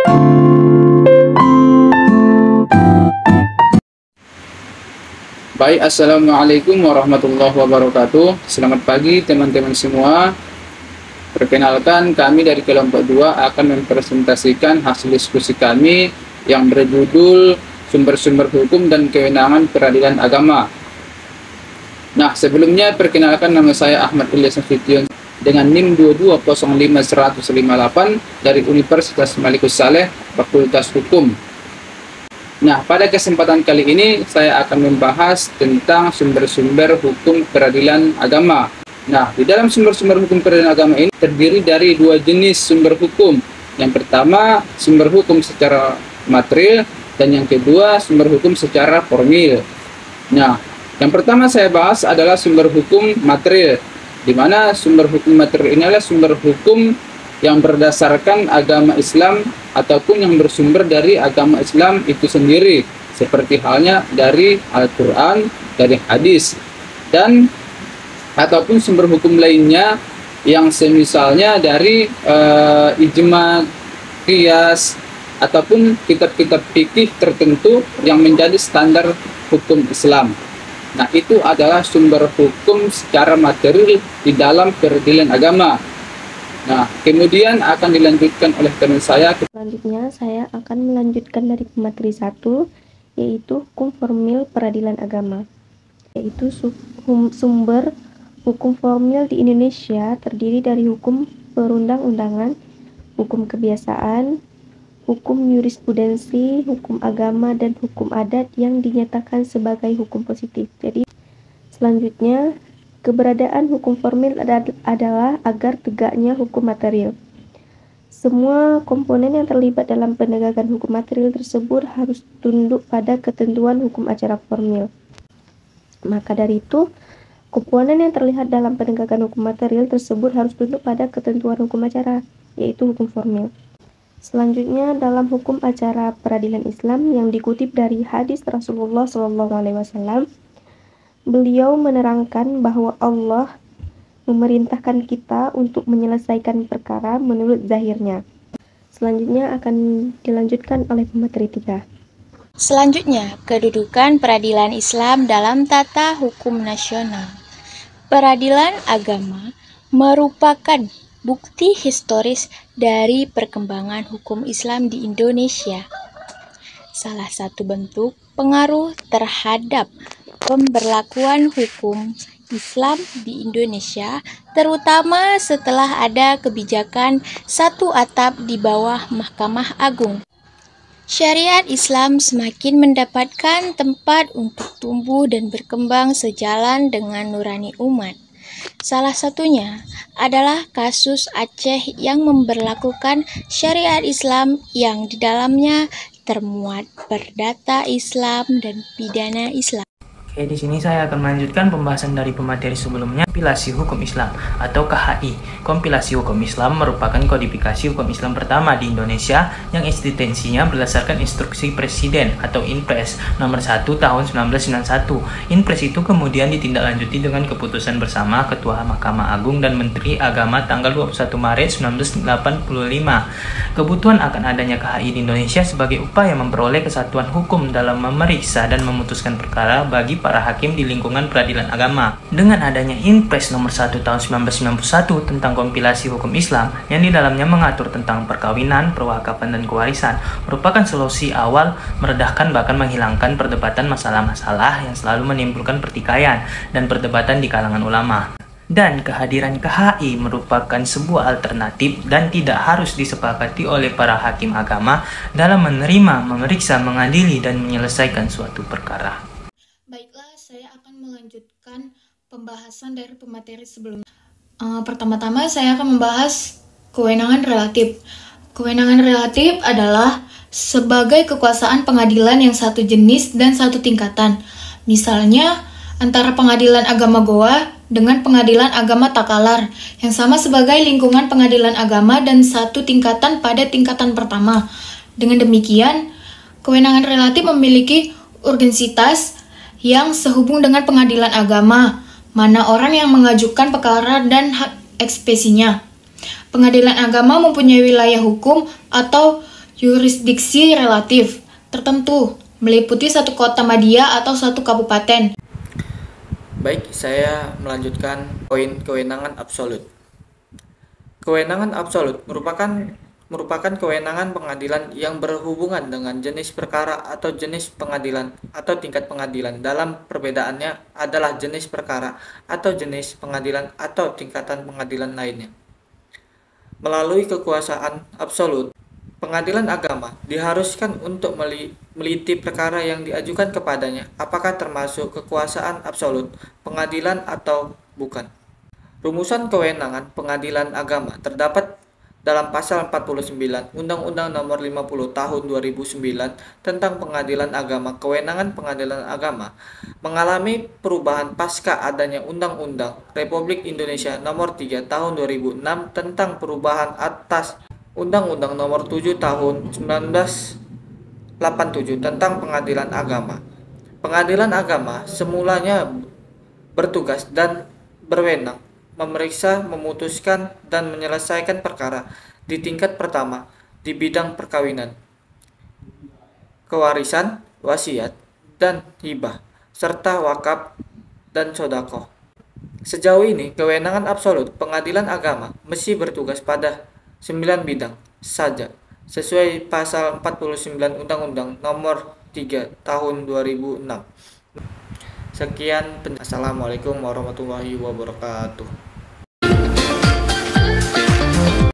Baik, Assalamualaikum warahmatullahi wabarakatuh. Selamat pagi teman-teman semua. Perkenalkan, kami dari kelompok 2 akan mempresentasikan hasil diskusi kami yang berjudul Sumber-sumber hukum dan kewenangan peradilan agama. Nah, sebelumnya perkenalkan, nama saya Ahmad Ilyas Nasution dengan NIM 2205158 dari Universitas Malikus Saleh, Fakultas Hukum. Nah, pada kesempatan kali ini saya akan membahas tentang sumber-sumber hukum peradilan agama. Nah, di dalam sumber-sumber hukum peradilan agama ini terdiri dari 2 jenis sumber hukum. Yang pertama, sumber hukum secara material, dan yang kedua, sumber hukum secara formil. Nah, yang pertama saya bahas adalah sumber hukum material, di mana sumber hukum material ini adalah sumber hukum yang berdasarkan agama Islam ataupun yang bersumber dari agama Islam itu sendiri, seperti halnya dari Al-Quran, dari hadis, dan ataupun sumber hukum lainnya yang semisalnya dari ijma, qiyas, ataupun kitab-kitab fikih tertentu yang menjadi standar hukum Islam. Nah, itu adalah sumber hukum secara material di dalam peradilan agama. Nah, kemudian akan dilanjutkan oleh teman saya. Selanjutnya, saya akan melanjutkan dari pemateri 1, yaitu hukum formil peradilan agama. Yaitu sumber hukum formil di Indonesia terdiri dari hukum perundang-undangan, hukum kebiasaan, hukum jurisprudensi, hukum agama, dan hukum adat yang dinyatakan sebagai hukum positif. Jadi, selanjutnya, keberadaan hukum formil adalah agar tegaknya hukum material. Semua komponen yang terlibat dalam penegakan hukum material tersebut harus tunduk pada ketentuan hukum acara formil. Maka dari itu, komponen yang terlihat dalam penegakan hukum material tersebut harus tunduk pada ketentuan hukum acara, yaitu hukum formil. Selanjutnya, dalam hukum acara peradilan Islam yang dikutip dari hadis Rasulullah SAW, beliau menerangkan bahwa Allah memerintahkan kita untuk menyelesaikan perkara menurut zahirnya. Selanjutnya akan dilanjutkan oleh pemateri 3. Selanjutnya, kedudukan peradilan Islam dalam tata hukum nasional. Peradilan agama merupakan bukti historis dari perkembangan hukum Islam di Indonesia. Salah satu bentuk pengaruh terhadap pemberlakuan hukum Islam di Indonesia, terutama setelah ada kebijakan satu atap di bawah Mahkamah Agung. Syariat Islam semakin mendapatkan tempat untuk tumbuh dan berkembang sejalan dengan nurani umat. Salah satunya adalah kasus Aceh yang memberlakukan syariat Islam yang di dalamnya termuat perdata Islam dan pidana Islam. Oke, di sini saya akan melanjutkan pembahasan dari pemateri sebelumnya, kompilasi hukum Islam atau KHI. Kompilasi hukum Islam merupakan kodifikasi hukum Islam pertama di Indonesia yang eksistensinya berdasarkan instruksi Presiden atau Inpres nomor 1 tahun 1991. Inpres itu kemudian ditindaklanjuti dengan keputusan bersama Ketua Mahkamah Agung dan Menteri Agama tanggal 21 Maret 1985. Kebutuhan akan adanya KHI di Indonesia sebagai upaya memperoleh kesatuan hukum dalam memeriksa dan memutuskan perkara bagi para hakim di lingkungan peradilan agama. Dengan adanya Inpres nomor 1 tahun 1991 tentang kompilasi hukum Islam yang di dalamnya mengatur tentang perkawinan, perwakapan, dan kewarisan, merupakan solusi awal meredahkan bahkan menghilangkan perdebatan masalah-masalah yang selalu menimbulkan pertikaian dan perdebatan di kalangan ulama. Dan kehadiran KHI merupakan sebuah alternatif dan tidak harus disepakati oleh para hakim agama dalam menerima, memeriksa, mengadili, dan menyelesaikan suatu perkara. Baiklah, saya akan melanjutkan pembahasan dari pemateri sebelumnya. Pertama-tama saya akan membahas kewenangan relatif. Kewenangan relatif adalah sebagai kekuasaan pengadilan yang satu jenis dan satu tingkatan. Misalnya, antara pengadilan agama Goa dengan pengadilan agama Takalar, yang sama sebagai lingkungan pengadilan agama dan satu tingkatan pada tingkatan pertama. Dengan demikian, kewenangan relatif memiliki urgensitas yang sehubung dengan pengadilan agama, mana orang yang mengajukan perkara dan hak ekspresinya. Pengadilan agama mempunyai wilayah hukum atau yurisdiksi relatif tertentu, meliputi satu kota madya atau satu kabupaten. Baik, saya melanjutkan poin kewenangan absolut. Kewenangan absolut merupakan kewenangan pengadilan yang berhubungan dengan jenis perkara atau jenis pengadilan atau tingkat pengadilan. Dalam perbedaannya adalah jenis perkara atau jenis pengadilan atau tingkatan pengadilan lainnya. Melalui kekuasaan absolut, pengadilan agama diharuskan untuk meliti perkara yang diajukan kepadanya apakah termasuk kekuasaan absolut pengadilan atau bukan. Rumusan kewenangan pengadilan agama terdapat dalam pasal 49 Undang-Undang Nomor 50 Tahun 2009 tentang Pengadilan Agama. Kewenangan pengadilan agama mengalami perubahan pasca adanya Undang-Undang Republik Indonesia Nomor 3 Tahun 2006 tentang perubahan atas Undang-Undang Nomor 7 Tahun 1987 tentang Pengadilan Agama. Pengadilan agama semulanya bertugas dan berwenang memeriksa, memutuskan, dan menyelesaikan perkara di tingkat pertama di bidang perkawinan, kewarisan, wasiat, dan hibah, serta wakaf dan sodaqoh. Sejauh ini, kewenangan absolut pengadilan agama mesti bertugas pada 9 bidang saja, sesuai pasal 49 Undang-Undang Nomor 3 Tahun 2006. Sekian, Assalamualaikum warahmatullahi wabarakatuh.